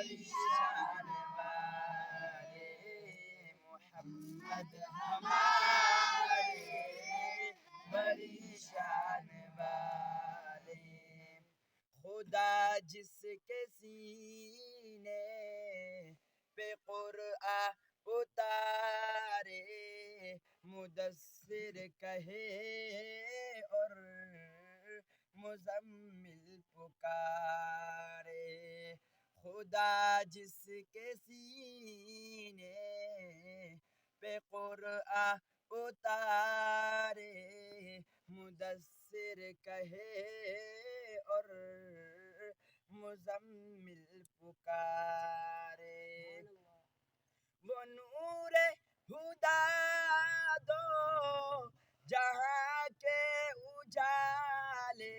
بڑی شان والے محمد ہمارے بڑی شان والے خدا جس کے سینے پہ قرآن اتارے مدثر کہے اور مزمل پکارے خدا جس کے سینے پہ قرآن اتارے مدثر کہے اور مزمل پکارے وہ نور ہدا دو جہاں کے اجالے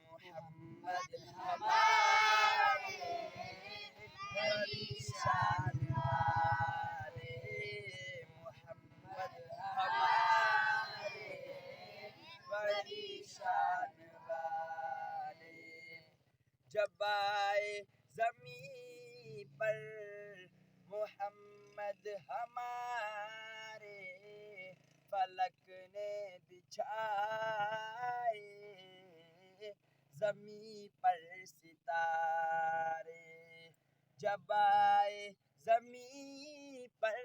محمد ہمارے بڑی شان والے محمد ہمارے بڑی شان والے جب آئے زمین پر محمد ہمارے فلک نے بچھائے زمین پر ستارے جب آئے زمین پر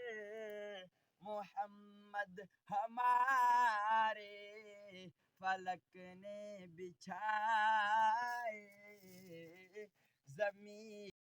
محمد ہمارے فلک نے بچھائے زمین